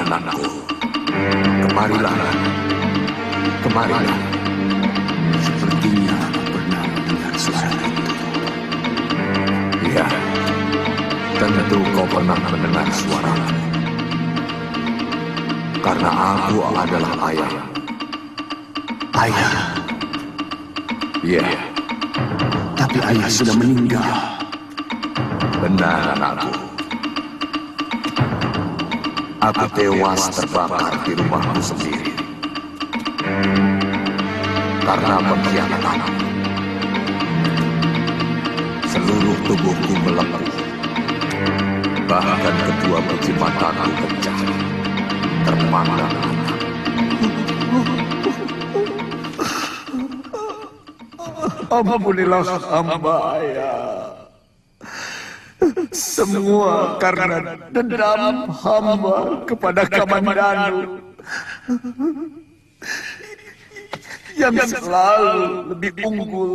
anakku. Kemarilah. Kemarilah. Sepertinya aku pernah mendengar suara itu. Iya, tentu kau pernah mendengar suaraku. Karena aku adalah ayah. Ayah? Iya. Tapi ayah sudah meninggal. Benar, anakku. Aku tewas terbakar di rumahku sendiri. Karena pengkhianatan. Seluruh tubuhku melepuh. Bahkan kedua biji mataku pecah. Terpandang mata. Ampunilah hamba, ayah. Semua karena dendam hamba kepada Kamandanu yang selalu lebih unggul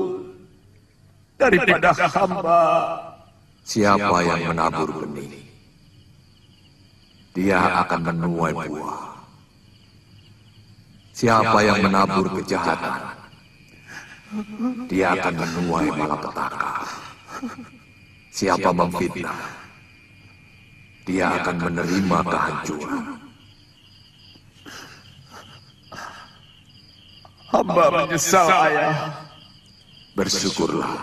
daripada hamba. Siapa yang menabur benih, dia akan menuai buah. Siapa yang menabur kejahatan, dia akan menuai malapetaka. Siapa memfitnah, dia akan menerima kehancuran. Hamba menyesal, ayah. Bersyukurlah,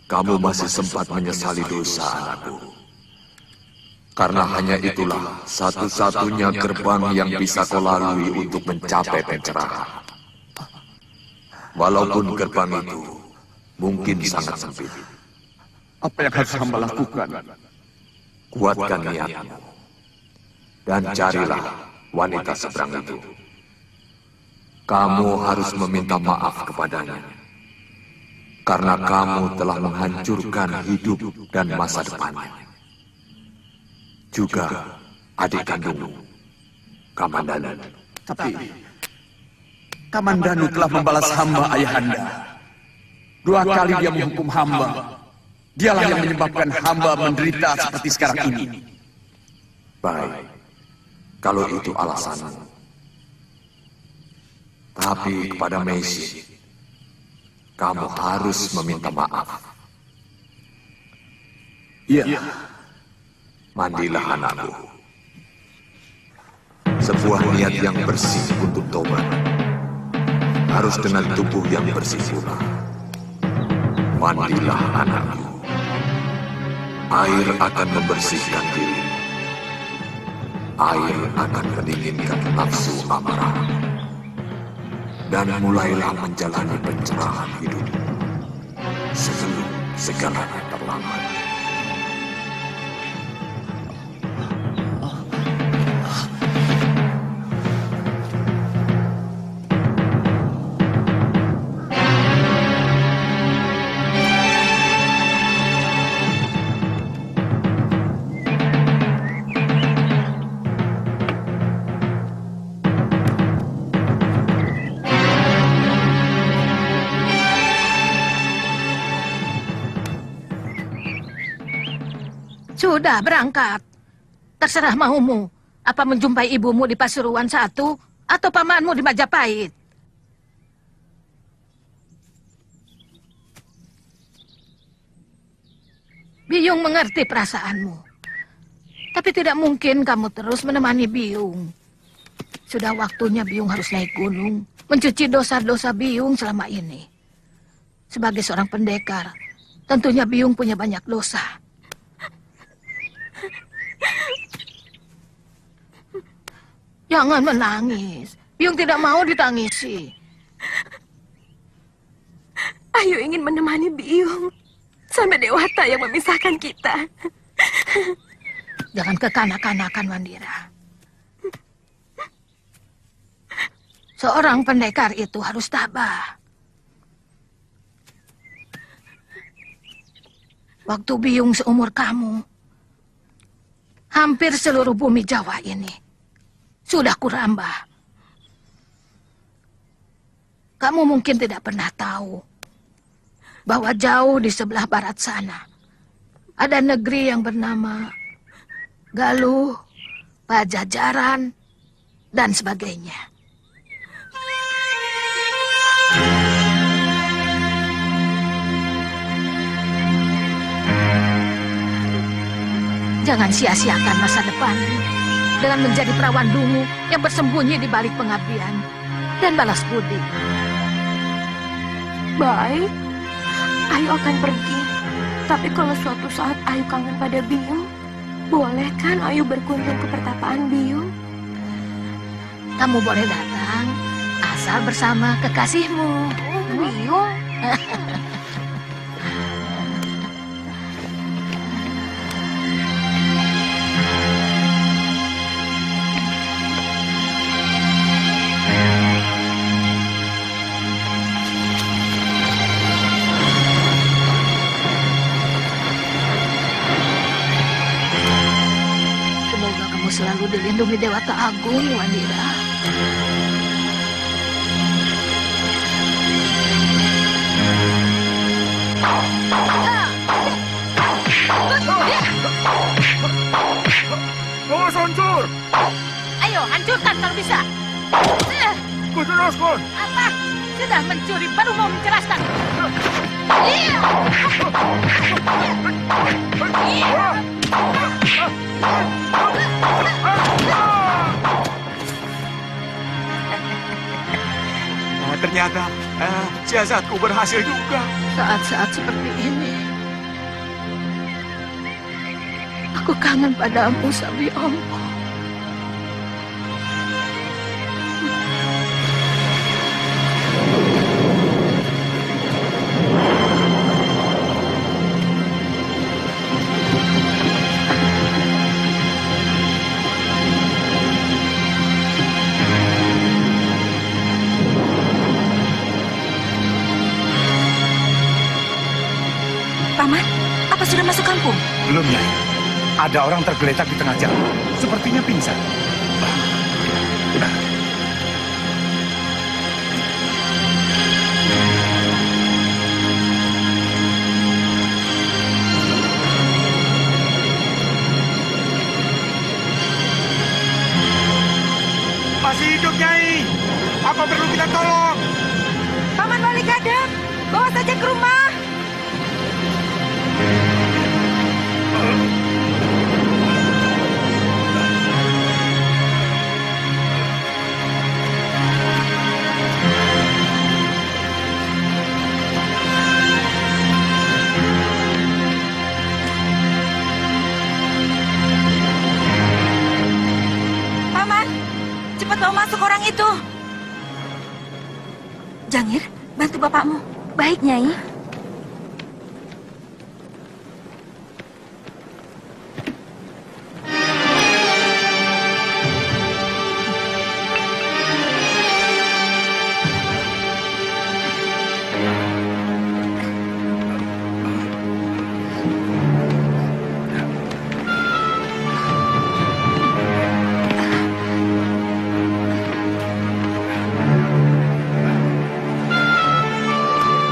kamu masih sempat menyesali dosa, anakku. Karena hanya itulah satu-satunya gerbang yang bisa kau lalui untuk mencapai pencerahan. Walaupun gerbang itu mungkin sangat sempit. Apa yang harus hamba lakukan? Kuatkan niatmu. Dan carilah wanita seberang itu. Kamu harus meminta maaf kepadanya. Karena kamu telah menghancurkan hidup dan masa depannya. Juga adik kandungmu, Kamandanu. Tapi Kamandanu telah membalas hamba, ayahanda. 2 kali dia menghukum hamba. Dialah yang menyebabkan hamba menderita seperti sekarang ini. Baik, kalau itu alasanmu. Tapi kepada Meisi, kamu harus meminta maaf. Iya. Mandilah anakku. Sebuah niat yang bersih untuk tobat harus dengan tubuh yang bersih pula. Mandilah anakku. Air akan membersihkan diri. Air akan mendinginkan nafsu amarah. Dan mulailah menjalani pencerahan hidup sebelum segalanya terlambat. Sudah berangkat. Terserah maumu. Apa menjumpai ibumu di Pasuruan 1 atau pamanmu di Majapahit? Biyung mengerti perasaanmu. Tapi tidak mungkin kamu terus menemani Biyung. Sudah waktunya Biyung harus naik gunung, mencuci dosa-dosa Biyung selama ini. Sebagai seorang pendekar, tentunya Biyung punya banyak dosa. Jangan menangis. Biyung tidak mau ditangisi. Ayu ingin menemani Biyung sampai dewata yang memisahkan kita. Jangan kekanak-kanakan, Mandira. Seorang pendekar itu harus tabah. Waktu Biyung seumur kamu, hampir seluruh bumi Jawa ini sudah kurambah. Kamu mungkin tidak pernah tahu bahwa jauh di sebelah barat sana ada negeri yang bernama Galuh, Pajajaran, dan sebagainya. Jangan sia-siakan masa depan dengan menjadi perawan dungu yang bersembunyi di balik pengabdian dan balas budi. Baik, Ayu akan pergi. Tapi kalau suatu saat Ayu kangen pada Biung, boleh kan Ayu berkunjung ke pertapaan Biung? Kamu boleh datang, asal bersama kekasihmu, Biung. Semoga kamu selalu dilindungi Dewata Agung, Wandira. Bawa hancur! Ayo, hancurkan kalau bisa. Kuteruskan! Apa? Sudah mencuri, baru mau menjelaskan. Iya. Iya. Ternyata siasatku berhasil juga. Saat-saat seperti ini, aku kangen padamu, Sabiong. Paman, apa sudah masuk kampung? Belum, Nyai. Ada orang tergeletak di tengah jalan. Sepertinya pingsan. Masih hidup, Nyai. Apa perlu kita tolong? Paman Wali Kadep, bawa saja ke rumah. Paman, cepat bawa masuk orang itu. Jangir, bantu bapakmu. Baik, Nyai.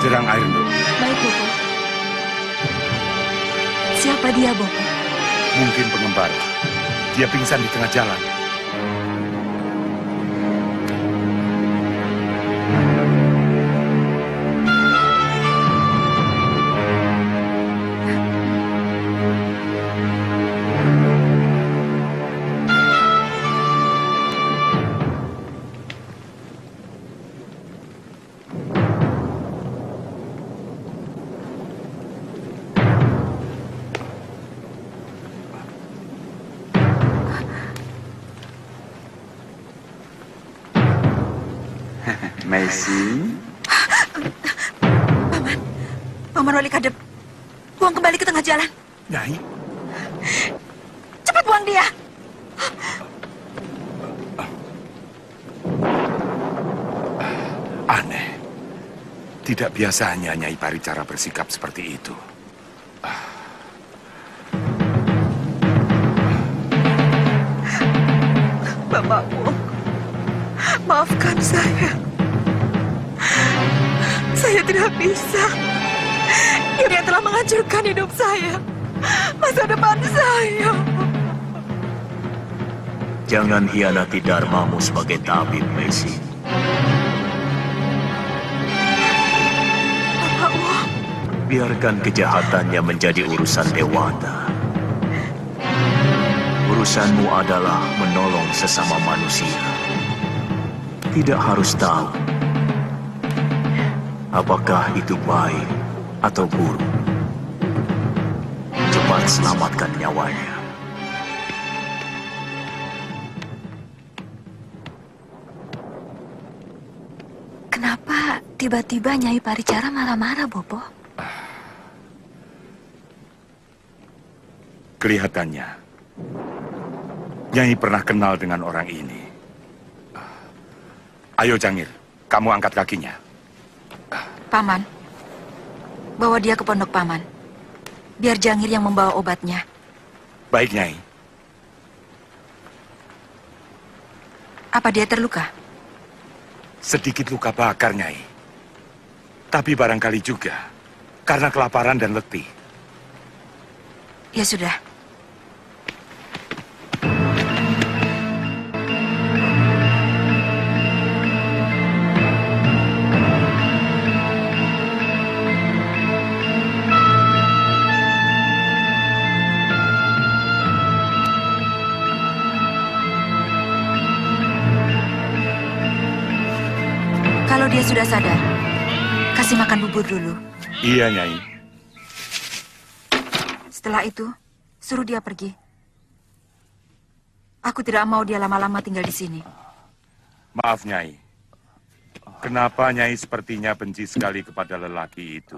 Jerang air dulu. Baik, Bopo. Siapa dia, Bopo? Mungkin pengembara. Dia pingsan di tengah jalan. Messi. Paman Wali Kadep, buang kembali ke tengah jalan. Nyai, Cepat buang dia. aneh. Tidak biasanya Nyai Paricara bersikap seperti itu. Bapakmu, maafkan saya. Saya tidak bisa. Dia telah menghancurkan hidup saya, masa depan saya. Jangan hianati dharmamu sebagai tabib, Mesin. Bapak Wong. Biarkan kejahatannya menjadi urusan dewata. Urusanmu adalah menolong sesama manusia. Tidak harus tahu apakah itu baik atau buruk. Cepat selamatkan nyawanya. Kenapa tiba-tiba Nyai Paricara marah-marah, Bopo? Kelihatannya, Nyai pernah kenal dengan orang ini. Ayo Jangir, kamu angkat kakinya. Paman, bawa dia ke pondok Paman. Biar Jangir yang membawa obatnya. Baik, Nyai. Apa dia terluka? Sedikit luka bakar, Nyai. Tapi barangkali juga karena kelaparan dan letih. Ya sudah. Kalau dia sudah sadar, kasih makan bubur dulu. Iya, Nyai. Setelah itu, suruh dia pergi. Aku tidak mau dia lama-lama tinggal di sini. Maaf, Nyai. Kenapa Nyai sepertinya benci sekali kepada lelaki itu?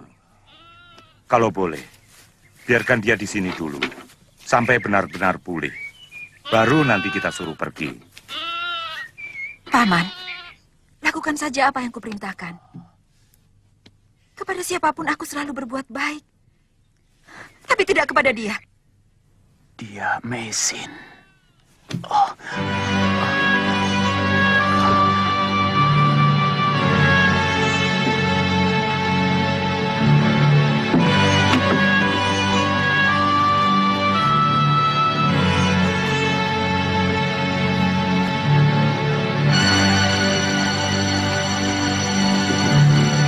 Kalau boleh, biarkan dia di sini dulu. Sampai benar-benar pulih. Baru nanti kita suruh pergi. Paman, lakukan saja apa yang kuperintahkan. Kepada siapapun aku selalu berbuat baik. Tapi tidak kepada dia. Dia Mesin.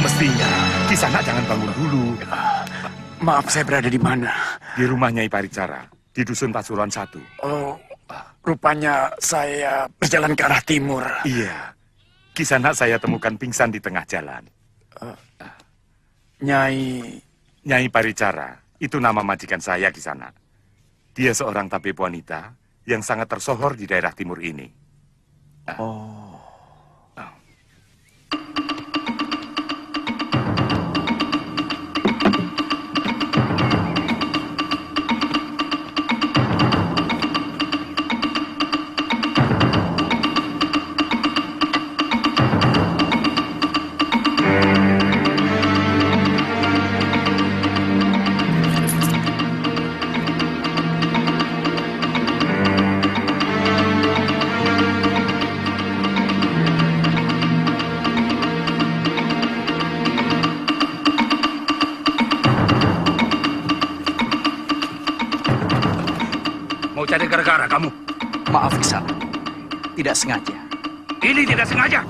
Mestinya, Kisana jangan bangun dulu. Maaf, saya berada di mana? Di rumah Nyai Paricara, di Dusun Pasuruan 1. Oh, rupanya saya berjalan ke arah timur. Iya, Kisana saya temukan pingsan di tengah jalan. Nyai Paricara, itu nama majikan saya Kisana. Dia seorang tabib wanita yang sangat tersohor di daerah timur ini. Mau cari gara-gara kamu? maaf Kisana, tidak sengaja. Ini tidak sengaja.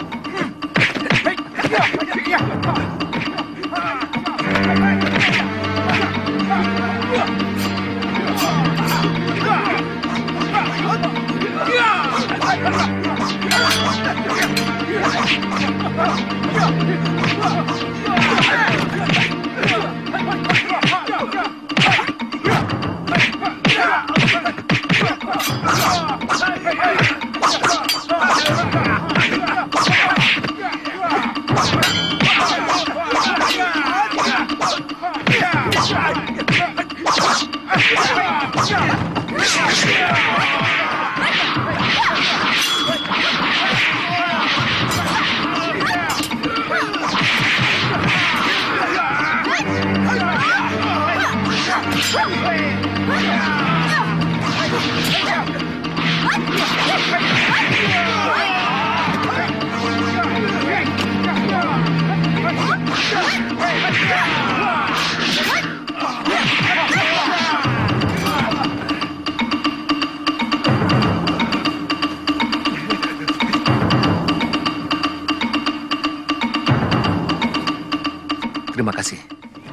Terima kasih.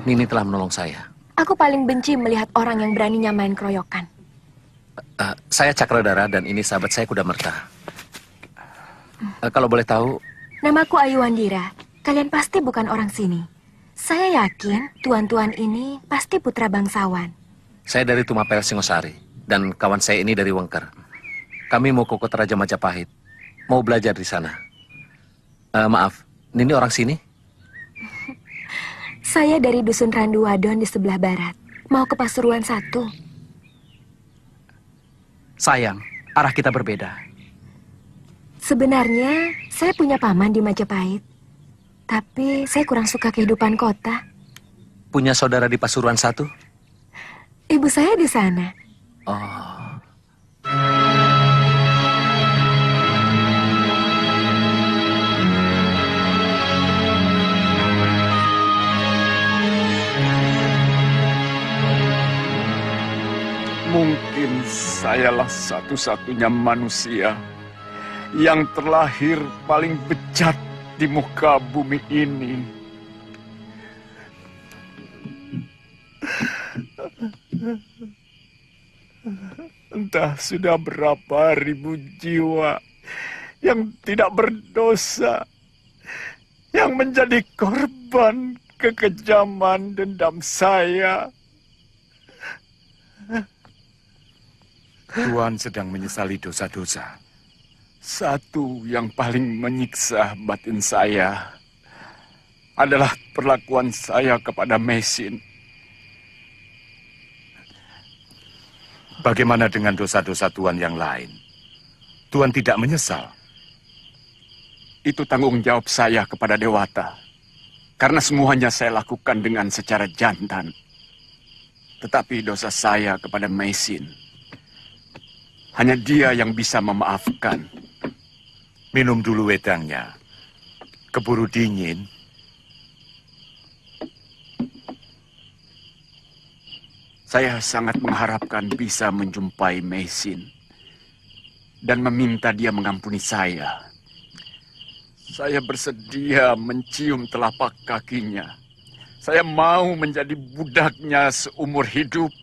Nini telah menolong saya. Aku paling benci melihat orang yang berani nyamain keroyokan. Saya Cakradara dan ini sahabat saya Kuda Merta. Kalau boleh tahu... Namaku Ayu Wandira. Kalian pasti bukan orang sini. Saya yakin tuan-tuan ini pasti putra bangsawan. Saya dari Tumapel Singosari. Dan kawan saya ini dari Wengker. Kami mau ke kota Raja Majapahit. Mau belajar di sana. Maaf, Nini orang sini? Saya dari Dusun Randu Wadon di sebelah barat. Mau ke Pasuruan 1. Sayang, arah kita berbeda. Sebenarnya, saya punya paman di Majapahit. Tapi saya kurang suka kehidupan kota. Punya saudara di Pasuruan 1? Ibu saya di sana. Oh. Mungkin sayalah satu-satunya manusia yang terlahir paling bejat di muka bumi ini. Entah sudah berapa ribu jiwa yang tidak berdosa yang menjadi korban kekejaman dendam saya. Tuan sedang menyesali dosa-dosa. Satu yang paling menyiksa batin saya adalah perlakuan saya kepada Mesin. Bagaimana dengan dosa-dosa Tuan yang lain? Tuan tidak menyesal? Itu tanggung jawab saya kepada Dewata. Karena semuanya saya lakukan dengan secara jantan. Tetapi dosa saya kepada Mesin, hanya dia yang bisa memaafkan. Minum dulu wedangnya. Keburu dingin. Saya sangat mengharapkan bisa menjumpai Mesin dan meminta dia mengampuni saya. Saya bersedia mencium telapak kakinya. Saya mau menjadi budaknya seumur hidup,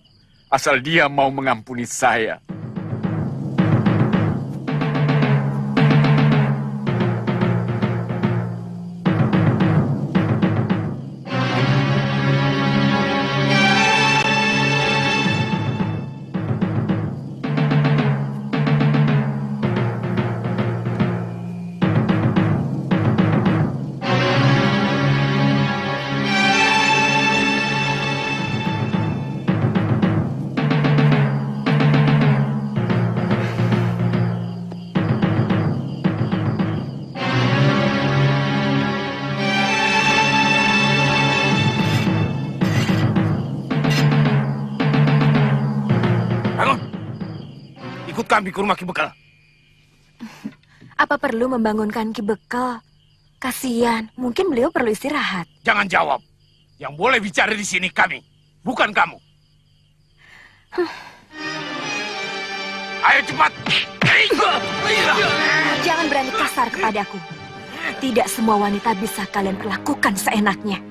asal dia mau mengampuni saya. Kami ke rumah Ki Bekal. Apa perlu membangunkan Ki Bekal? Kasian, mungkin beliau perlu istirahat. Jangan jawab. Yang boleh bicara di sini kami, bukan kamu. Ayo cepat. Jangan berani kasar kepadaku. Tidak semua wanita bisa kalian perlakukan seenaknya.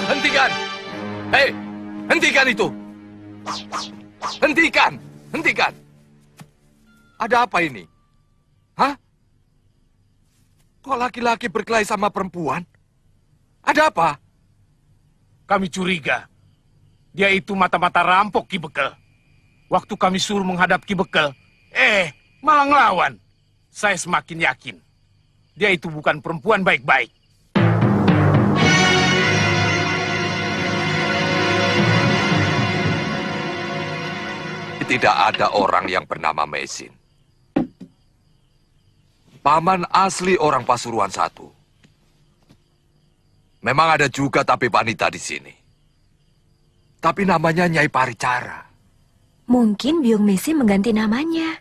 Hentikan! Hei, hentikan itu! Hentikan! Hentikan! Ada apa ini? Hah? Kok laki-laki berkelahi sama perempuan? Ada apa? Kami curiga. Dia itu mata-mata rampok Ki Bekal. Waktu kami suruh menghadap Ki Bekal, malah ngelawan. Saya semakin yakin. Dia itu bukan perempuan baik-baik. Tidak ada orang yang bernama Mesin. Paman asli orang Pasuruan 1. Memang ada juga tabib wanita di sini. Tapi namanya Nyai Paricara. Mungkin Biung Mesin mengganti namanya.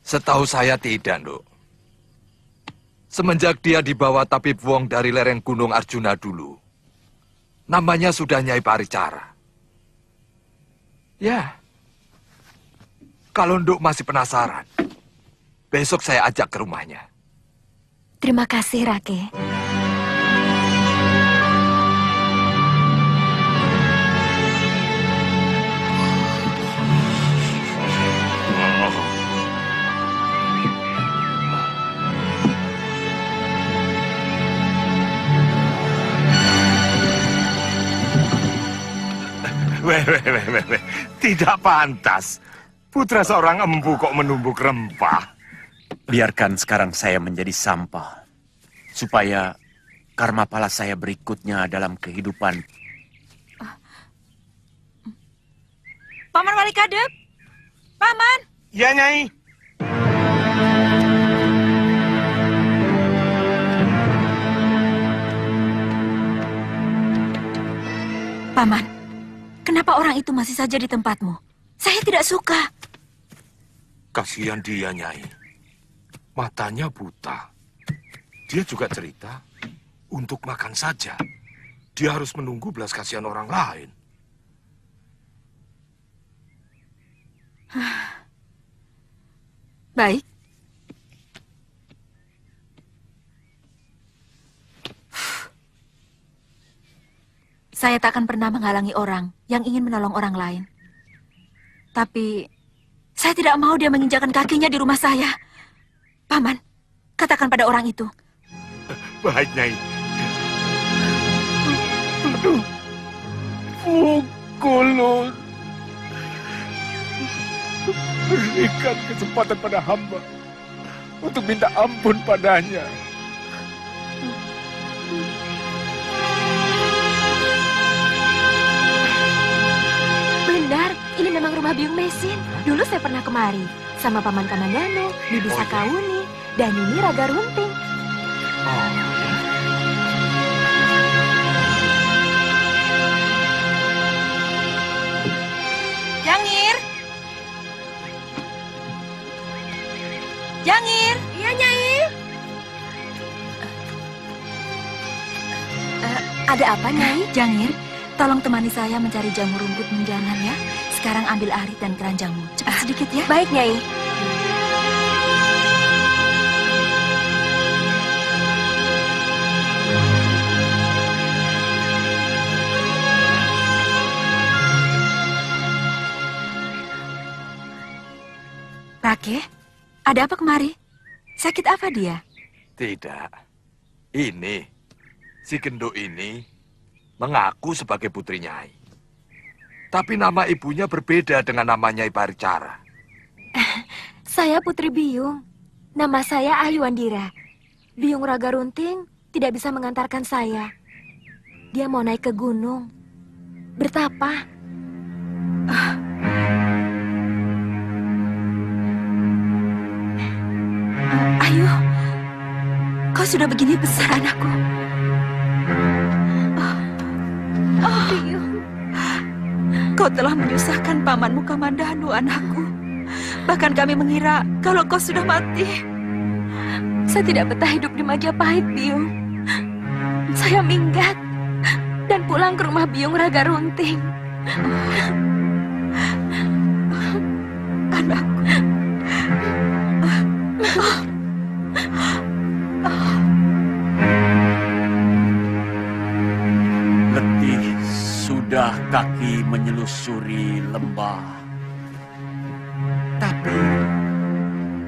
Setahu saya tidak, Nduk. Semenjak dia dibawa Tabib Wong dari lereng Gunung Arjuna dulu, namanya sudah Nyai Paricara. Ya, kalau Nduk masih penasaran, besok saya ajak ke rumahnya. Terima kasih, Rake. Weh. Tidak pantas. Putra seorang empu kok menumbuk rempah. Biarkan sekarang saya menjadi sampah, supaya karma pala saya berikutnya dalam kehidupan. Paman Wali Kadep. Paman. Ya, Nyai. Paman, kenapa orang itu masih saja di tempatmu? Saya tidak suka. Kasihan dia, Nyai. Matanya buta. Dia juga cerita, untuk makan saja, dia harus menunggu belas kasihan orang lain. Baik. Saya tak akan pernah menghalangi orang yang ingin menolong orang lain. Tapi, saya tidak mau dia menginjakkan kakinya di rumah saya. Paman, katakan pada orang itu. Baik, Nyai. Pukulun. Berikan kesempatan pada hamba untuk minta ampun padanya. Benar, ini memang rumah Biung Mesin. Dulu saya pernah kemari sama Paman Kamandano, Bibi Sakawuni, dan ini Raga Runting. Jangir! Jangir! Iya, Nyai. Ada apa, Nyai? Jangir, tolong temani saya mencari jamur rumput menjangan ya. Sekarang ambil arit dan keranjangmu. Cepat sedikit ya. Baik, Nyai. Rake, ada apa kemari? Sakit apa dia? Tidak. Ini, si genduk ini mengaku sebagai putri Nyai. Tapi nama ibunya berbeda dengan nama Nyai Paricara. Saya Putri Biung. Nama saya Ayu Andira. Biung Raga Runting tidak bisa mengantarkan saya. Dia mau naik ke gunung. Bertapa. Ayu, kau sudah begini besar anakku. Biung. Kau telah menyusahkan pamanmu Kamandanu, anakku. Bahkan kami mengira kalau kau sudah mati. Saya tidak betah hidup di Majapahit, Biung. Saya minggat dan pulang ke rumah Biung Raga Runting. Anakku. Letih sudah kaki menyelusuri lembah. Tapi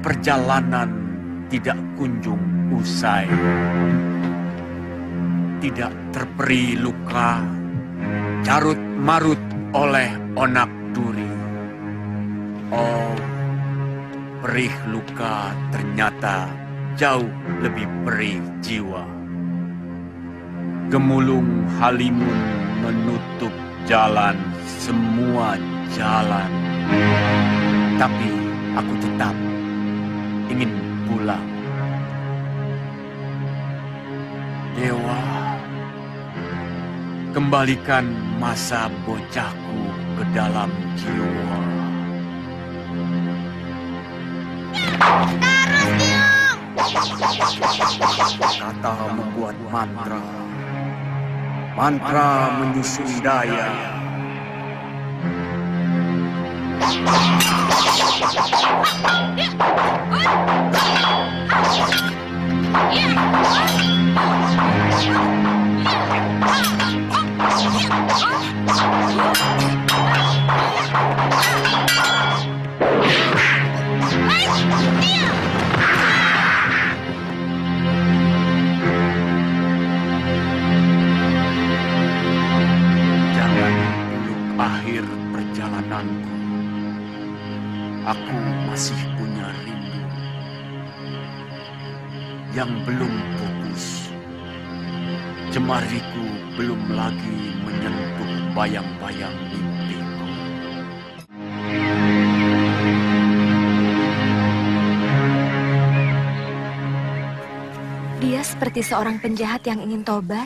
perjalanan tidak kunjung usai. Tidak terperi luka, carut marut oleh onak duri. Oh, perih luka ternyata jauh lebih perih jiwa. Gemulung halimun menutup jalan, semua jalan. Tapi aku tetap ingin pulang. Dewa, kembalikan masa bocahku ke dalam jiwa. Kata membuat mantra. Mantra menyusun daya. Jangan peluk akhir perjalananku. Aku masih punya rindu yang belum pupus. Jemariku belum lagi menyentuh bayang-bayang mimpiku. Dia seperti seorang penjahat yang ingin tobat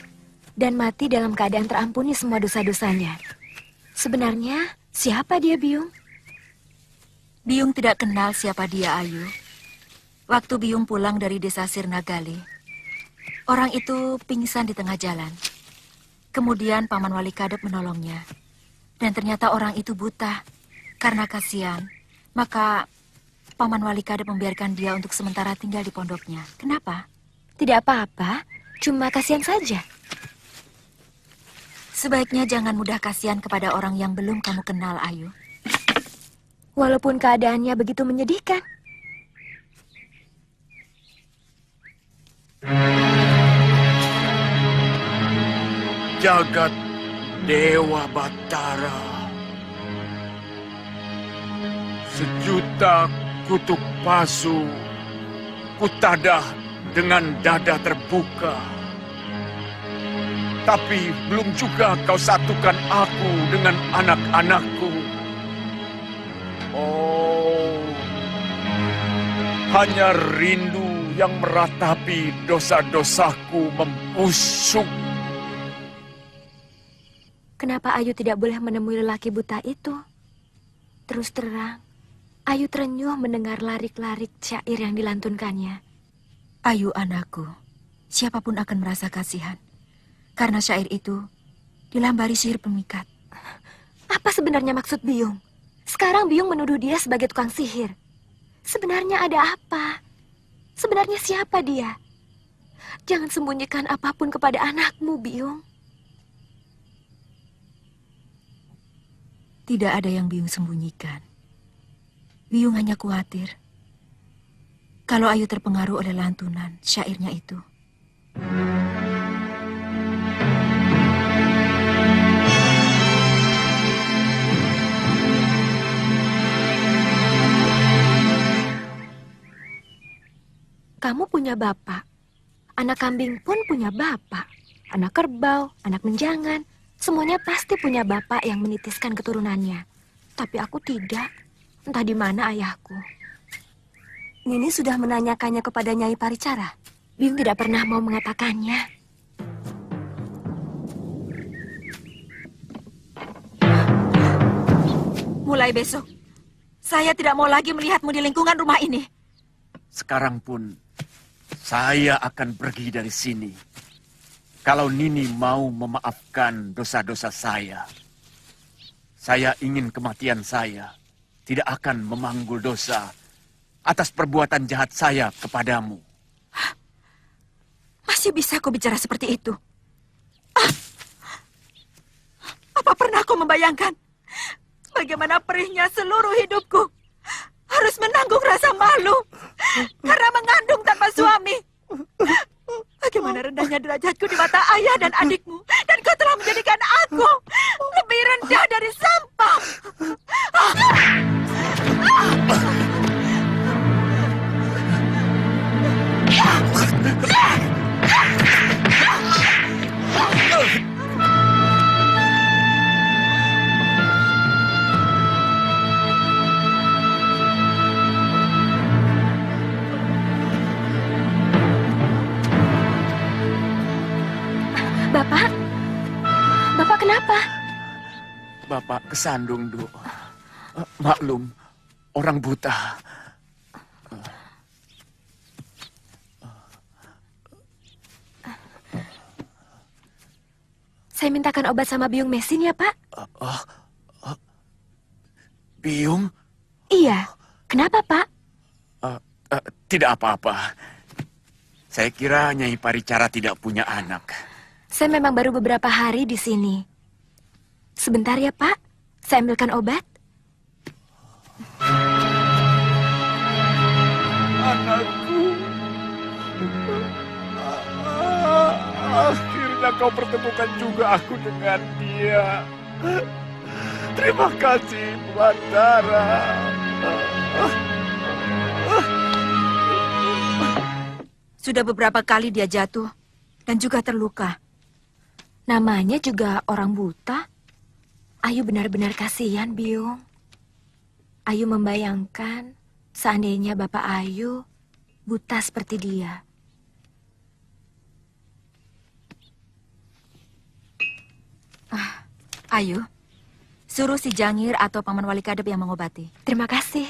dan mati dalam keadaan terampuni semua dosa-dosanya. Sebenarnya, siapa dia, Byung? Byung tidak kenal siapa dia, Ayu. Waktu Byung pulang dari desa Sirnagali, orang itu pingsan di tengah jalan. Kemudian Paman Wali Kadep menolongnya. Dan ternyata orang itu buta. Karena kasihan, maka Paman Wali Kadep membiarkan dia untuk sementara tinggal di pondoknya. Kenapa? Tidak apa-apa, cuma kasihan saja. Sebaiknya jangan mudah kasihan kepada orang yang belum kamu kenal, Ayu. Walaupun keadaannya begitu menyedihkan. Jagat Dewa Batara. Sejuta kutuk pasu kutadah dengan dada terbuka. Tapi belum juga kau satukan aku dengan anak-anakku. Oh, hanya rindu yang meratapi dosa-dosaku membusuk. Kenapa Ayu tidak boleh menemui lelaki buta itu? Terus terang, Ayu terenyuh mendengar larik-larik syair yang dilantunkannya. Ayu anakku, siapapun akan merasa kasihan. Karena syair itu dilambari sihir pemikat. Apa sebenarnya maksud Byung? Sekarang Byung menuduh dia sebagai tukang sihir. Sebenarnya ada apa? Sebenarnya siapa dia? Jangan sembunyikan apapun kepada anakmu, Byung. Tidak ada yang Byung sembunyikan. Byung hanya khawatir kalau Ayu terpengaruh oleh lantunan syairnya itu. Kamu punya bapak. Anak kambing pun punya bapak. Anak kerbau, anak menjangan. Semuanya pasti punya bapak yang menitiskan keturunannya. Tapi aku tidak. Entah di mana ayahku. Nini sudah menanyakannya kepada Nyai Paricara. Byung tidak pernah mau mengatakannya. Mulai besok, saya tidak mau lagi melihatmu di lingkungan rumah ini. Sekarang pun saya akan pergi dari sini. Kalau Nini mau memaafkan dosa-dosa saya ingin kematian saya tidak akan memanggul dosa atas perbuatan jahat saya kepadamu. Masih bisa kau bicara seperti itu? Apa pernah kau membayangkan bagaimana perihnya seluruh hidupku harus menanggung rasa malu karena mengandung tanpa suami? Bagaimana rendahnya derajatku di mata ayah dan adikmu, dan kau telah menjadikan aku lebih rendah dari sampah. Bapak kenapa? Bapak kesandung, Du. Maklum, orang buta. Saya mintakan obat sama biung mesin ya, Pak? Biung? Iya. Kenapa, Pak? Tidak apa-apa. Saya kira Nyai Paricara tidak punya anak. Saya memang baru beberapa hari di sini. Sebentar ya, Pak. Saya ambilkan obat. Anakku. Akhirnya kau pertemukan juga aku dengan dia. Terima kasih, Batara. Sudah beberapa kali dia jatuh dan juga terluka. Namanya juga orang buta. Ayu benar-benar kasihan, Biung. Ayu membayangkan seandainya Bapak Ayu buta seperti dia. Ayu, suruh si Jangir atau Paman Wali Kadep yang mengobati. Terima kasih.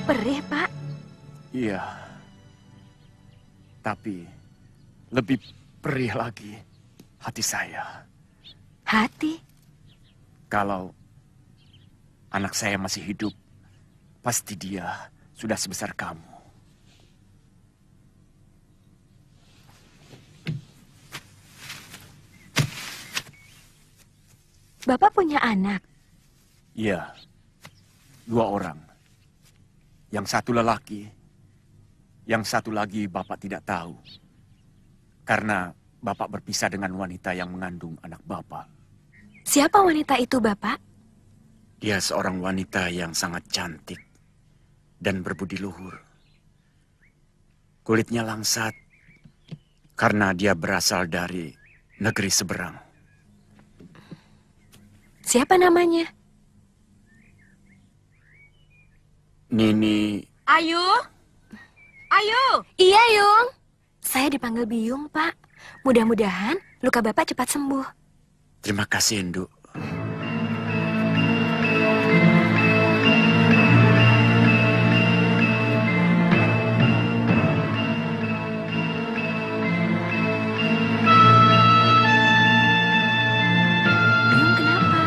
Perih, Pak. Iya. Tapi lebih perih lagi hati saya. Hati? Kalau anak saya masih hidup, pasti dia sudah sebesar kamu. Bapak punya anak? Iya, 2 orang. Yang satu lelaki, yang satu lagi Bapak tidak tahu. Karena Bapak berpisah dengan wanita yang mengandung anak Bapak. Siapa wanita itu, Bapak? Dia seorang wanita yang sangat cantik dan berbudi luhur. Kulitnya langsat karena dia berasal dari negeri seberang. Siapa namanya? Nini. Ayu? Ayu! Iya, Yung. Saya dipanggil Biung, Pak. Mudah-mudahan luka Bapak cepat sembuh. Terima kasih, Induk. Biung kenapa?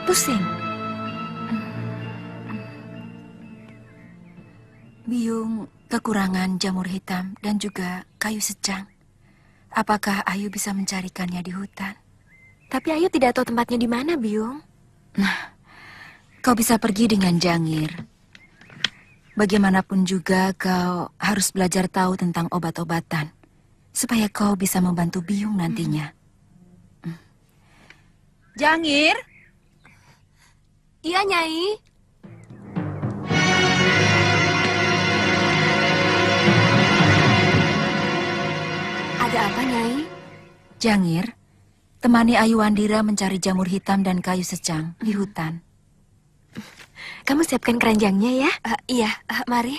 Pusing? Biung kekurangan jamur hitam dan juga kayu secang. Apakah Ayu bisa mencarikannya di hutan? Tapi Ayu tidak tahu tempatnya di mana, Biung. Kau bisa pergi dengan Jangir. Bagaimanapun juga kau harus belajar tahu tentang obat-obatan. Supaya kau bisa membantu Biung nantinya. Jangir? Iya, Nyai. Ada apa, Nyai? Jangir, temani Ayu Wandira mencari jamur hitam dan kayu secang di hutan. Kamu siapkan keranjangnya ya? Iya, mari.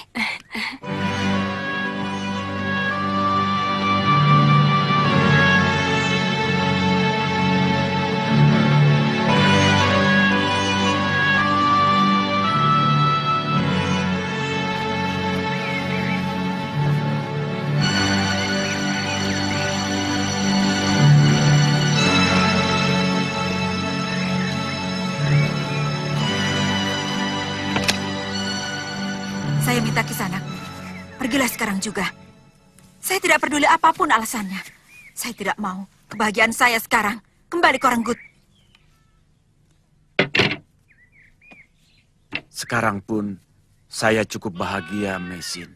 Saya minta Kisanak, pergilah sekarang juga. Saya tidak peduli apapun alasannya. Saya tidak mau kebahagiaan saya sekarang kembali ke Renggut. Sekarang pun saya cukup bahagia, Mesin.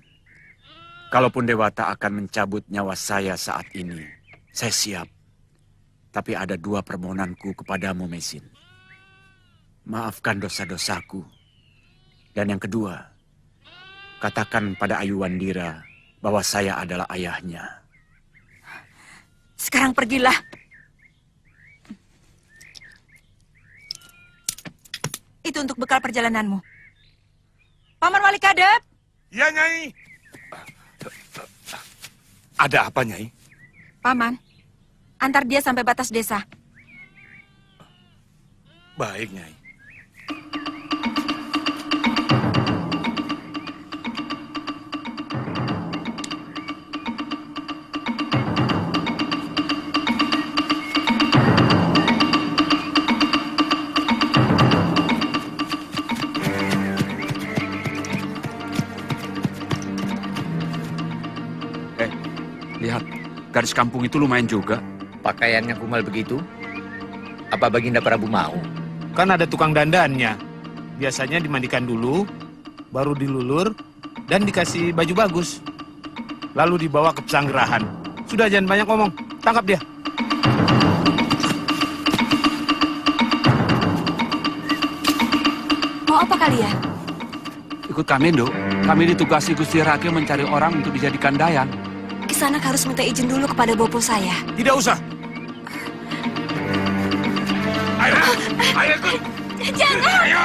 Kalaupun Dewata akan mencabut nyawa saya saat ini, saya siap. Tapi ada 2 permohonanku kepadamu, Mesin. Maafkan dosa-dosaku. Dan yang kedua, katakan pada Ayu Wandira bahwa saya adalah ayahnya. Sekarang pergilah. Itu untuk bekal perjalananmu. Paman Wali Kadep. Ya, Nyai. Ada apa, Nyai? Paman, antar dia sampai batas desa. Baik, Nyai. Lihat, gadis kampung itu lumayan juga. Pakaiannya kumal begitu? Apa Baginda Prabu mau? Kan ada tukang dandannya. Biasanya dimandikan dulu, baru dilulur, dan dikasih baju bagus. Lalu dibawa ke pesanggerahan. Sudah, jangan banyak ngomong. Tangkap dia. Mau apa kalian? Ikut kami, Nduk. Kami ditugasi Gusti Ratu mencari orang untuk dijadikan dayan. Kisanak harus minta izin dulu kepada bopo saya. Tidak usah. Ayo, ayo, ikut. Jangan! Ayo.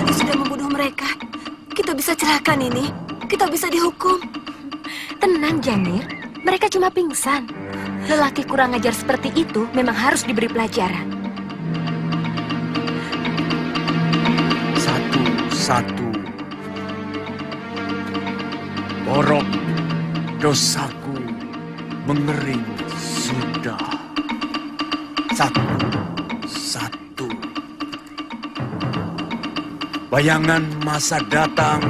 Ini sudah membunuh mereka. Kita bisa celahkan ini. Kita bisa dihukum. Tenang, Jamir. Mereka cuma pingsan. Lelaki kurang ajar seperti itu memang harus diberi pelajaran. Satu-satu. Borok dosaku mengering sudah. Satu-satu. Bayangan masa datang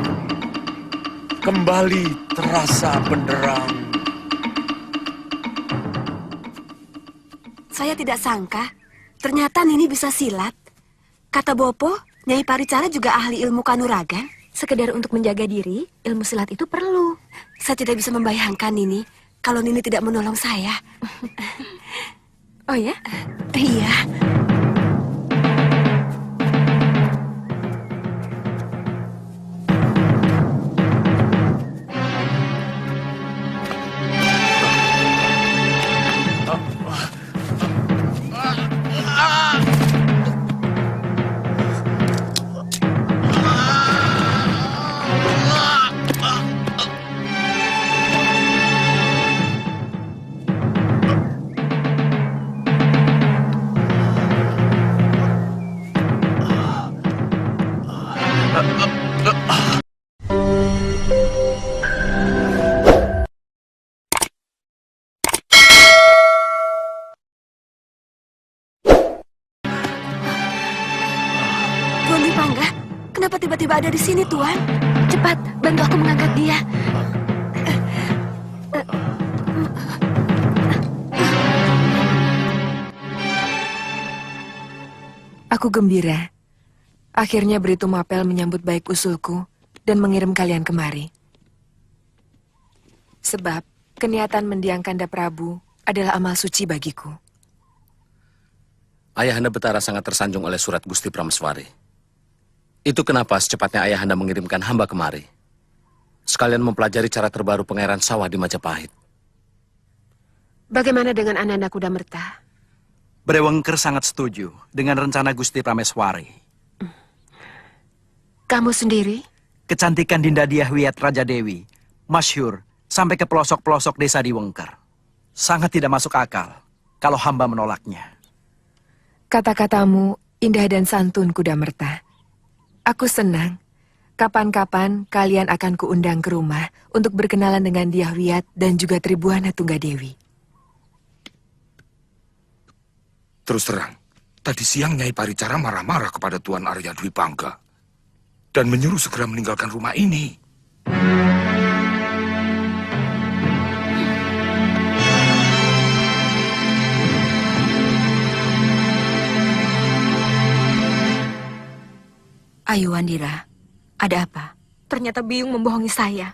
kembali terasa benderang. Saya tidak sangka, ternyata Nini bisa silat. Kata bopo, Nyai Paricara juga ahli ilmu kanuragan. Sekedar untuk menjaga diri, ilmu silat itu perlu. Saya tidak bisa membayangkan Nini kalau Nini tidak menolong saya. Oh ya? Iya. Tuan Dipangga, kenapa tiba-tiba ada di sini, Tuan? Cepat, bantu aku mengangkat dia. Aku gembira. Akhirnya Britu Mapel menyambut baik usulku dan mengirim kalian kemari. Sebab keniatan mendiang Kanda Prabu adalah amal suci bagiku. Ayahanda Betara sangat tersanjung oleh surat Gusti Prameswari. Itu kenapa secepatnya Ayahanda mengirimkan hamba kemari. Sekalian mempelajari cara terbaru pengairan sawah di Majapahit. Bagaimana dengan Ananda Kudamerta? Brewengker sangat setuju dengan rencana Gusti Prameswari. Kamu sendiri? Kecantikan Dinda Diahwiyat Raja Dewi, masyhur sampai ke pelosok-pelosok desa di Wengker. Sangat tidak masuk akal kalau hamba menolaknya. Kata-katamu indah dan santun, Kudamerta. Aku senang. Kapan-kapan kalian akan kuundang ke rumah untuk berkenalan dengan Diahwiyat dan juga Tribuana Tunggadewi. Terus terang, tadi siang Nyai Paricara marah-marah kepada Tuan Arya Dwi Pangga dan menyuruh segera meninggalkan rumah ini. Ayo, Wandira. Ada apa? Ternyata Biung membohongi saya.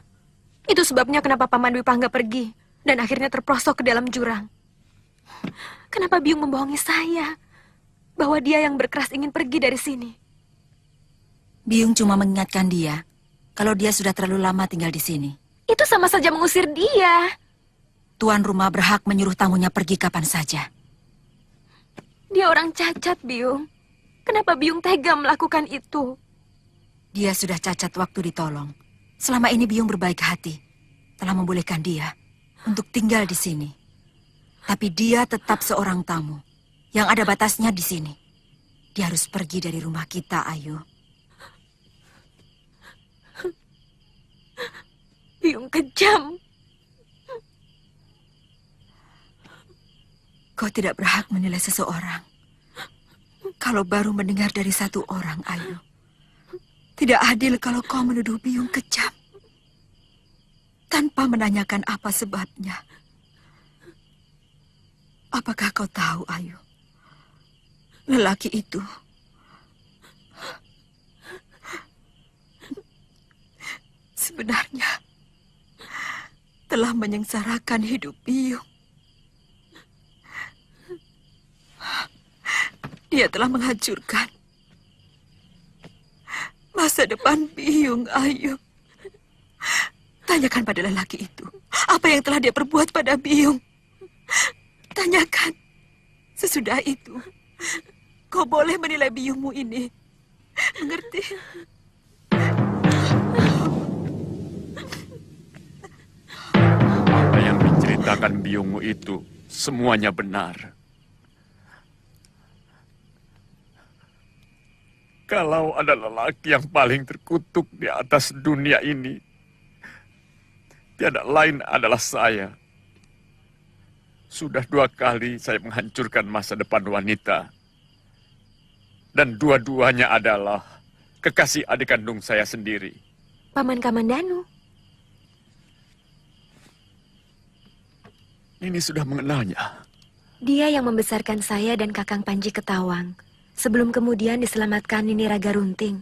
Itu sebabnya kenapa Paman Dwi Pangga pergi dan akhirnya terperosok ke dalam jurang. Kenapa Biung membohongi saya bahwa dia yang berkeras ingin pergi dari sini? Biung cuma mengingatkan dia kalau dia sudah terlalu lama tinggal di sini. Itu sama saja mengusir dia. Tuan rumah berhak menyuruh tamunya pergi kapan saja. Dia orang cacat, Biung. Kenapa Biung tega melakukan itu? Dia sudah cacat waktu ditolong. Selama ini Biung berbaik hati, telah membolehkan dia untuk tinggal di sini. Tapi dia tetap seorang tamu yang ada batasnya di sini. Dia harus pergi dari rumah kita, Ayu. Biung kejam. Kau tidak berhak menilai seseorang kalau baru mendengar dari satu orang, Ayu. Tidak adil kalau kau menuduh Biung kejam tanpa menanyakan apa sebabnya. Apakah kau tahu, Ayu? Lelaki itu sebenarnya telah menyengsarakan hidup Biung. Dia telah menghancurkan masa depan Biung, Ayu. Tanyakan pada lelaki itu, apa yang telah dia perbuat pada Biung. Tanyakan. Sesudah itu, kau boleh menilai Biungmu ini. Mengerti? Apa yang diceritakan biungmu itu semuanya benar. Kalau ada lelaki yang paling terkutuk di atas dunia ini, tiada lain adalah saya. Sudah 2 kali saya menghancurkan masa depan wanita. Dan dua-duanya adalah kekasih adik kandung saya sendiri. Paman Kamandanu. Ini sudah mengenalnya. Dia yang membesarkan saya dan Kakang Panji Ketawang. Sebelum kemudian diselamatkan Nini Raga Runting.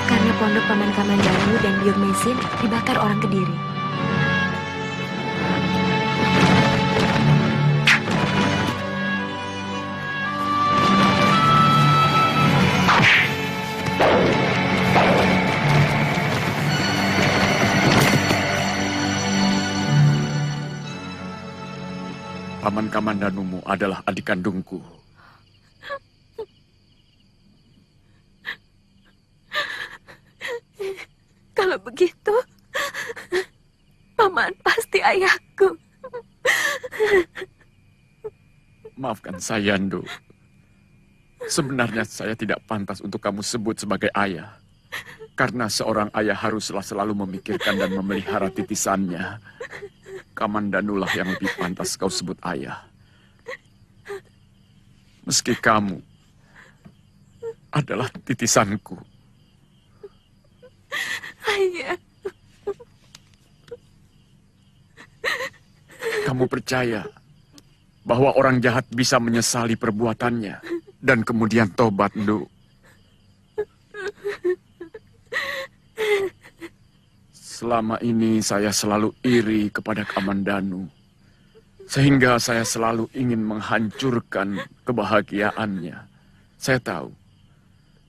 Karena pondok Paman Kamandanu dan Biung Mesin dibakar orang Kediri. Paman Kamandanumu adalah adik kandungku. Kalau begitu, Paman pasti ayahku. Maafkan saya, Ndu. Sebenarnya saya tidak pantas untuk kamu sebut sebagai ayah. Karena seorang ayah haruslah selalu memikirkan dan memelihara titisannya. Kamandanulah yang lebih pantas kau sebut ayah. Meski kamu adalah titisanku. Ayah. Kamu percaya bahwa orang jahat bisa menyesali perbuatannya dan kemudian tobat, Ndu? Selama ini saya selalu iri kepada Kamandanu. Sehingga saya selalu ingin menghancurkan kebahagiaannya. Saya tahu,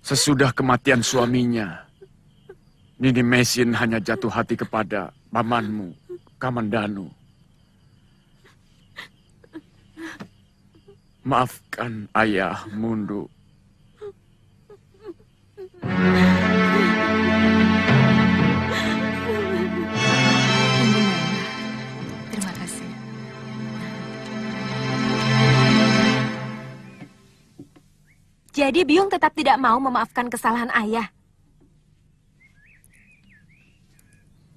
sesudah kematian suaminya, Nini Mesin hanya jatuh hati kepada pamanmu, Kamandanu. Maafkan ayah, Mundu. Terima kasih. Jadi Biung tetap tidak mau memaafkan kesalahan ayah.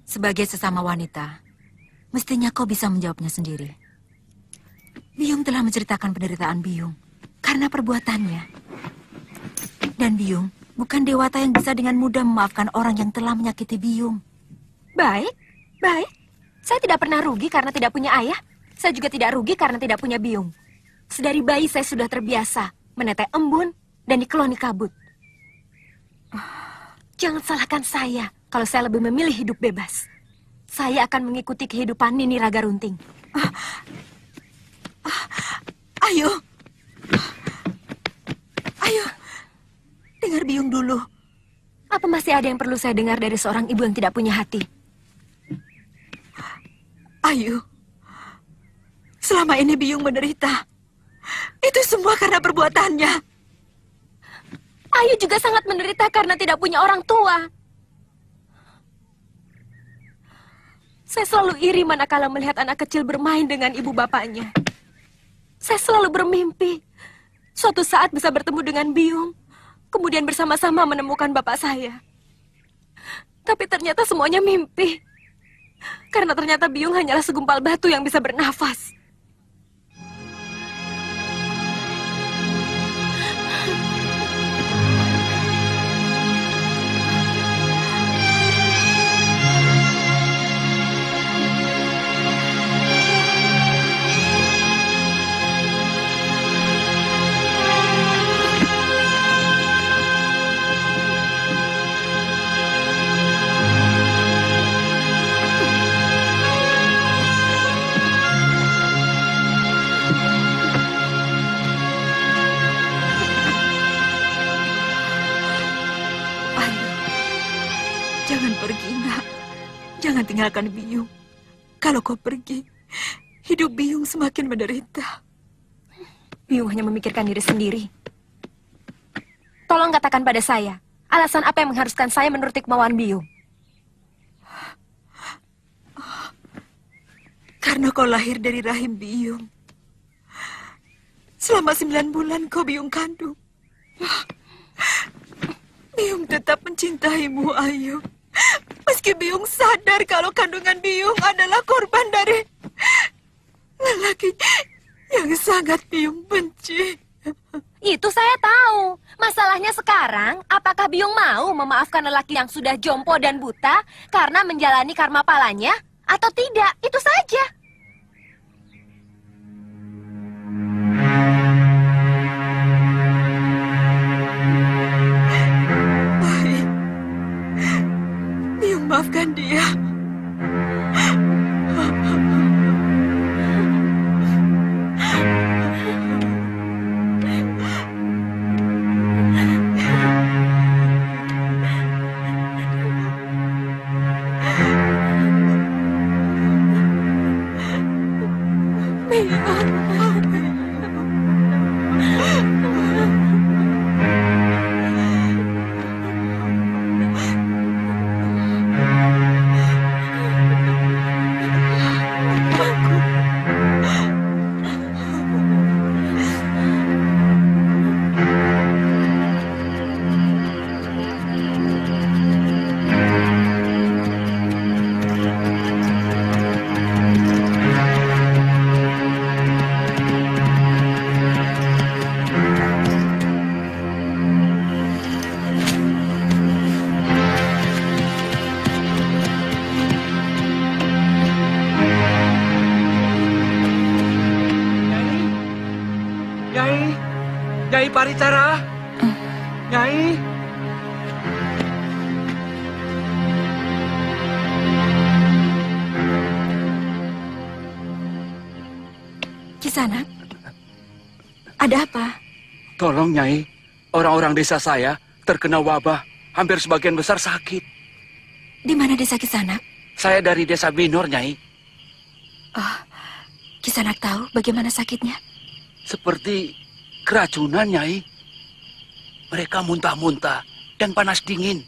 Sebagai sesama wanita, mestinya kau bisa menjawabnya sendiri. Biung telah menceritakan penderitaan Biung karena perbuatannya. Dan Biung bukan dewata yang bisa dengan mudah memaafkan orang yang telah menyakiti Biung. Baik, baik. Saya tidak pernah rugi karena tidak punya ayah. Saya juga tidak rugi karena tidak punya Biung. Sedari bayi saya sudah terbiasa menetek embun dan dikeloni kabut. Jangan salahkan saya kalau saya lebih memilih hidup bebas. saya akan mengikuti kehidupan Nini Raga Runting. Ayo. Ayo. Dengar Biung dulu. Apa masih ada yang perlu saya dengar dari seorang ibu yang tidak punya hati? Ayo. Selama ini Biung menderita. Itu semua karena perbuatannya. Ayu juga sangat menderita karena tidak punya orang tua. Saya selalu iri manakala melihat anak kecil bermain dengan ibu bapaknya. Saya selalu bermimpi suatu saat bisa bertemu dengan Biung, kemudian bersama-sama menemukan bapak saya. Tapi ternyata semuanya mimpi. Karena ternyata Biung hanyalah segumpal batu yang bisa bernafas. Jangan pergi, nak. Jangan tinggalkan Biung. Kalau kau pergi, hidup Biung semakin menderita. Biung hanya memikirkan diri sendiri. Tolong katakan pada saya, alasan apa yang mengharuskan saya menuruti kemauan Biung? Karena kau lahir dari rahim Biung. Selama 9 bulan kau Biung kandung. Biung tetap mencintaimu, Ayu. Meski Biung sadar kalau kandungan Biung adalah korban dari lelaki yang sangat Biung benci. Itu saya tahu. Masalahnya sekarang, apakah Biung mau memaafkan lelaki yang sudah jompo dan buta karena menjalani karma palanya atau tidak? Itu saja. Baik. Biung maafkan dia. Nyai Paricara. Nyai. Kisanak, ada apa? Tolong Nyai, orang-orang desa saya terkena wabah, hampir sebagian besar sakit. Di mana desa Kisanak? Saya dari desa Binor, Nyai. Oh, Kisanak tahu bagaimana sakitnya? Seperti keracunan, Nyai. Mereka muntah-muntah dan panas dingin.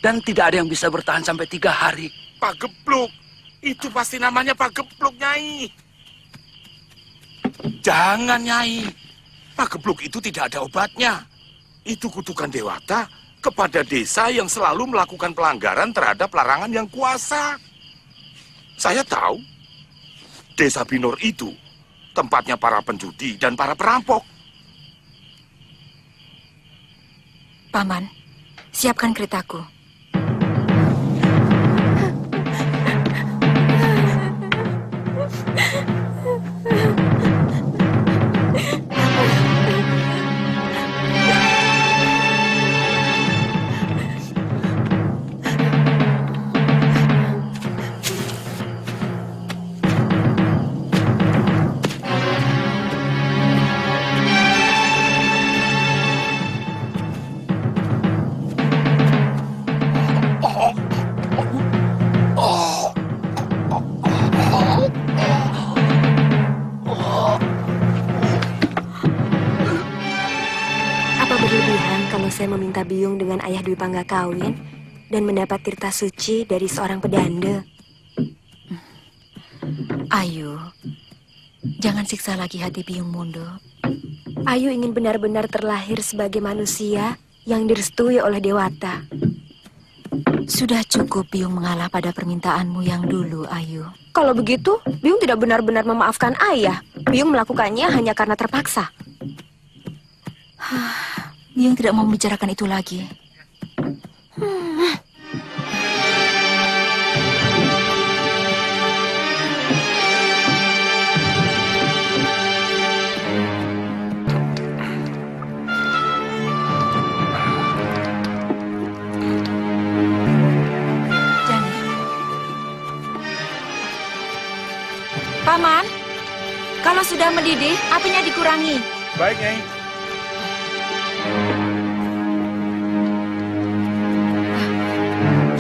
Dan tidak ada yang bisa bertahan sampai 3 hari. Pak Gebluk. Itu pasti namanya Pak Gebluk, Nyai. Jangan, Nyai. Pak Gebluk itu tidak ada obatnya. Itu kutukan Dewata kepada desa yang selalu melakukan pelanggaran terhadap larangan yang kuasa. Saya tahu. Desa Binor itu tempatnya para penjudi dan para perampok. Paman, siapkan keretaku. saya meminta Biyung dengan ayah Dwi Pangga kawin dan mendapat tirta suci dari seorang pedanda. Ayu, jangan siksa lagi hati Biyung Mundo. Ayu ingin benar-benar terlahir sebagai manusia yang direstui oleh Dewata. Sudah cukup Biyung mengalah pada permintaanmu yang dulu, Ayu. Kalau begitu, Biyung tidak benar-benar memaafkan ayah. Biyung melakukannya hanya karena terpaksa. Biyung tidak mau membicarakan itu lagi. Paman, kalau sudah mendidih, apinya dikurangi. Baik, Nyai.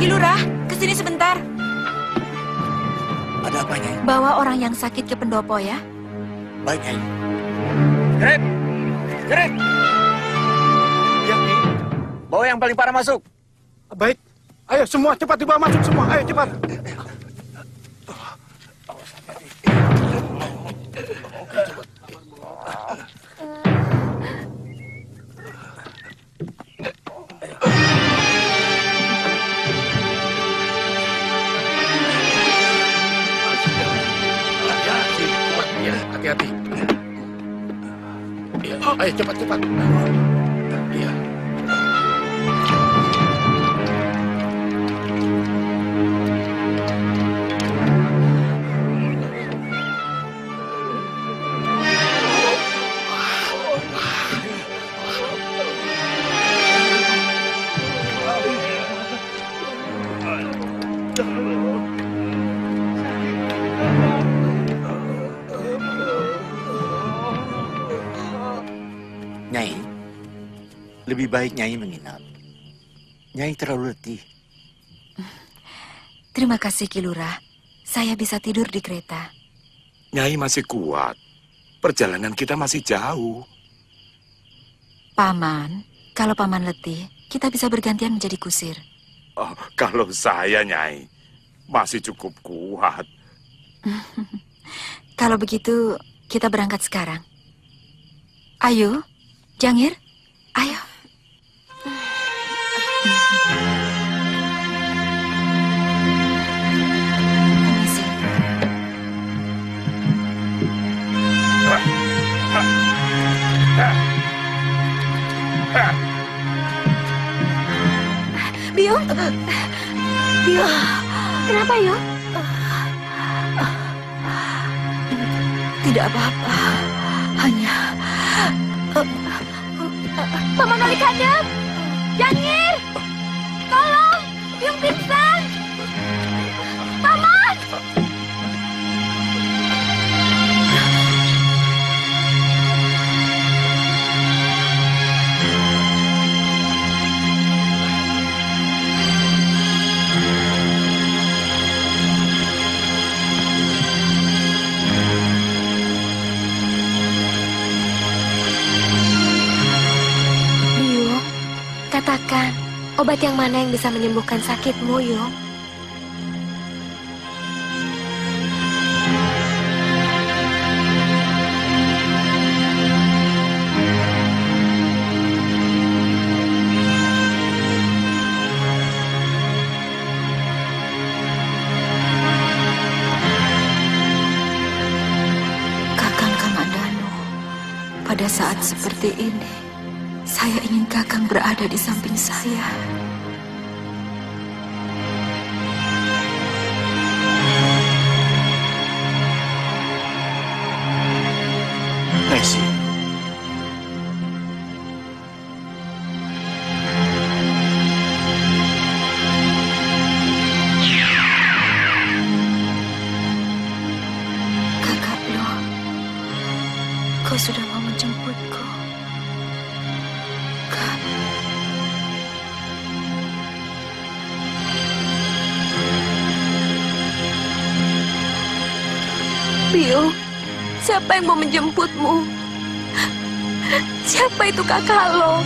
Kilurah, kesini sebentar. Ada apa, Nyai? Bawa orang yang sakit ke pendopo ya. Baik, Nyai. Gerit! Gerit! Ya, Nyai. Bawa yang paling parah masuk. Baik. Ayo semua cepat dibawa masuk semua. Ayo cepat. Hati-hati. Ya, ayo cepat-cepat. Ya. Nyai, lebih baik Nyai menginap. Nyai terlalu letih. Terima kasih Kilurah. Saya bisa tidur di kereta. Nyai masih kuat. Perjalanan kita masih jauh. Paman, kalau paman letih, kita bisa bergantian menjadi kusir. Oh, kalau saya, Nyai, masih cukup kuat. Kalau begitu, kita berangkat sekarang. Ayo, Jangir, ayo. Permisi. Biyung? Biyung, kenapa, Yung? Tidak apa-apa, hanya... Paman Wali Kandep! Jangir! Tolong! Biyung pingsan! Paman! Biyung, katakan, obat yang mana yang bisa menyembuhkan sakitmu, Yung? Kakang Kamandanu, pada saat seperti ini, saya ingin Kakang berada di samping saya. Messi. Kakak Lo, kau sudah mau menjemputku. Kak, Biyung, siapa yang mau menjemputmu? Siapa itu kakak lo?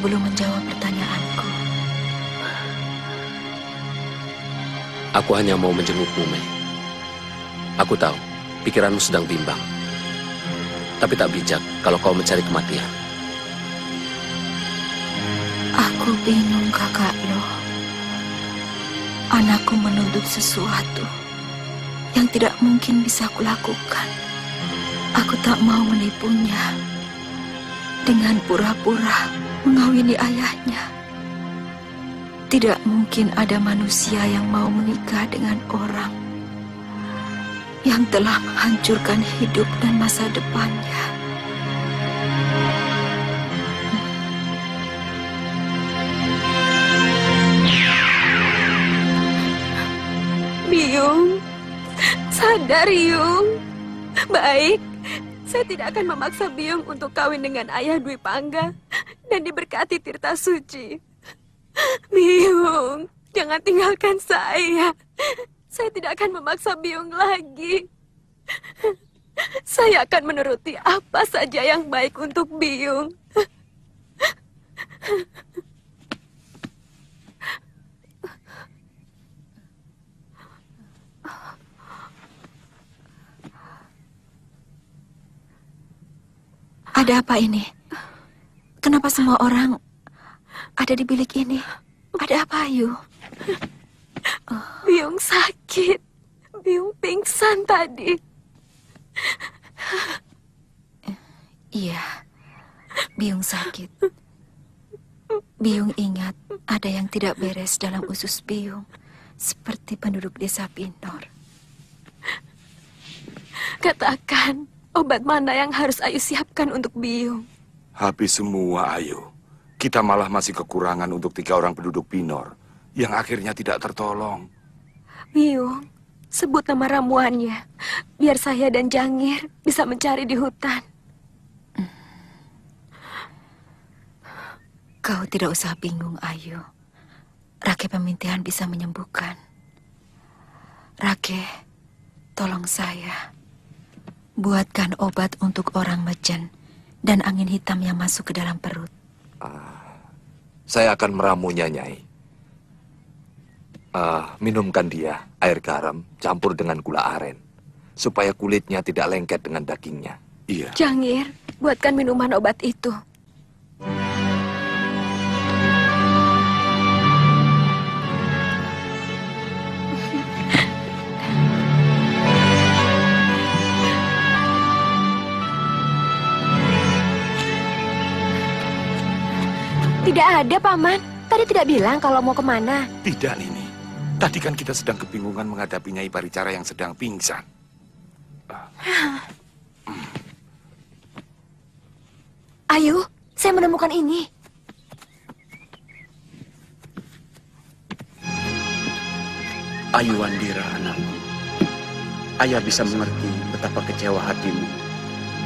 belum menjawab pertanyaanku. Aku hanya mau menjengukmu, Mei. Aku tahu, pikiranmu sedang bimbang. Tapi tak bijak kalau kau mencari kematian. Aku bingung, kakak lo. Anakku menuntut sesuatu yang tidak mungkin bisa kulakukan. Aku tak mau menipunya dengan pura-pura mengawini ayahnya. Tidak mungkin ada manusia yang mau menikah dengan orang yang telah menghancurkan hidup dan masa depannya. Biung, sadar Yung. Baik, saya tidak akan memaksa Biung untuk kawin dengan ayah Dwi Pangga dan diberkati Tirta Suci. Biung, jangan tinggalkan saya. Saya tidak akan memaksa Biung lagi. Saya akan menuruti apa saja yang baik untuk Biung. Ada apa ini? Kenapa semua orang ada di bilik ini? Ada apa, Ayu? Biung sakit. Biung pingsan tadi. Iya, Biung sakit. Biung ingat ada yang tidak beres dalam usus Biung, seperti penduduk desa Pinor. Katakan, obat mana yang harus Ayu siapkan untuk Biung? Habis semua, Ayu. Kita malah masih kekurangan untuk 3 orang penduduk Pinor yang akhirnya tidak tertolong. Biung, sebut nama ramuannya, biar saya dan Jangir bisa mencari di hutan. Kau tidak usah bingung, Ayu. Rake Pemintihan bisa menyembuhkan. Rake, tolong saya. Buatkan obat untuk orang Mejen dan angin hitam yang masuk ke dalam perut. Saya akan meramunya, Nyai. Minumkan dia air garam campur dengan gula aren, supaya kulitnya tidak lengket dengan dagingnya. Iya. Jangir, buatkan minuman obat itu. Tidak ada, Paman. Tadi tidak bilang kalau mau kemana. Tidak, Nini. Tadi kan kita sedang kebingungan menghadapi Nyai Paricara yang sedang pingsan. Ayu, saya menemukan ini. Ayu Wandira, anakku. Ayah bisa mengerti betapa kecewa hatimu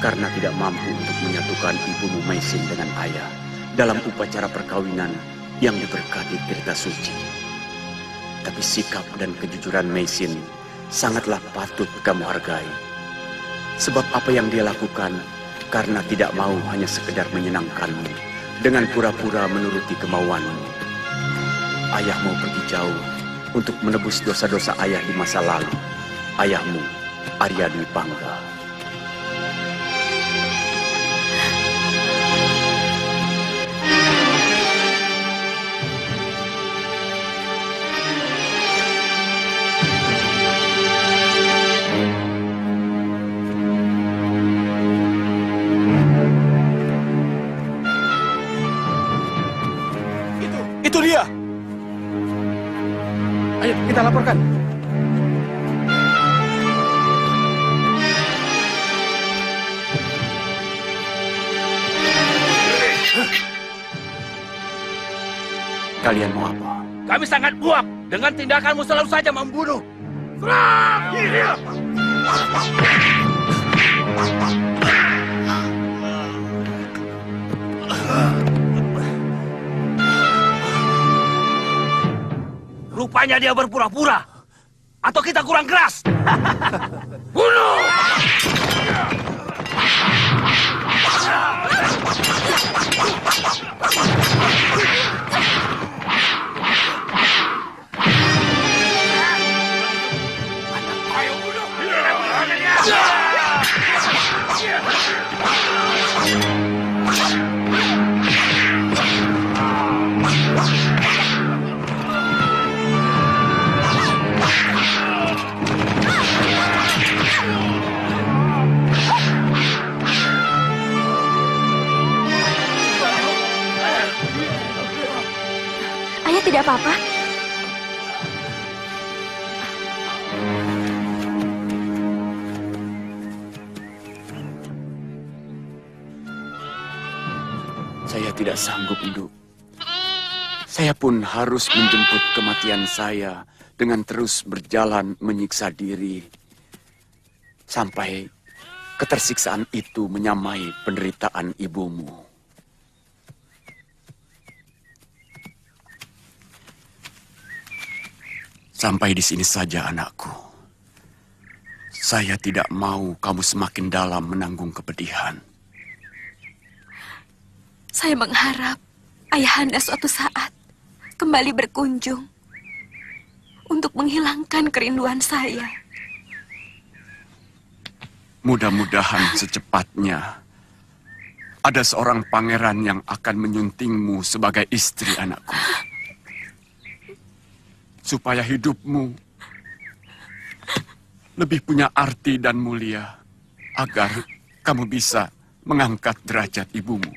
karena tidak mampu untuk menyatukan ibumu Maisin dengan ayah dalam upacara perkawinan yang diberkati Tirta Suci. Tapi sikap dan kejujuran Maisin sangatlah patut kamu hargai. Sebab apa yang dia lakukan karena tidak mau hanya sekedar menyenangkanmu dengan pura-pura menuruti kemauanmu. Ayah mau pergi jauh untuk menebus dosa-dosa ayah di masa lalu. Ayahmu, Arya Dwi Pangga. Itu dia! Ayo, kita laporkan. Kalian mau apa? Kami sangat muak dengan tindakanmu selalu saja membunuh. Serang! Iya. Rupanya dia berpura-pura. Atau kita kurang keras. Bunuh! Ayah tidak apa-apa? Saya tidak sanggup, Nduk. Saya pun harus menjemput kematian saya dengan terus berjalan menyiksa diri. Sampai ketersiksaan itu menyamai penderitaan ibumu. Sampai di sini saja, anakku. Saya tidak mau kamu semakin dalam menanggung kepedihan. Saya mengharap ayahanda suatu saat kembali berkunjung untuk menghilangkan kerinduan saya. Mudah-mudahan secepatnya ada seorang pangeran yang akan menyuntingmu sebagai istri, anakku. Supaya hidupmu lebih punya arti dan mulia, agar kamu bisa mengangkat derajat ibumu.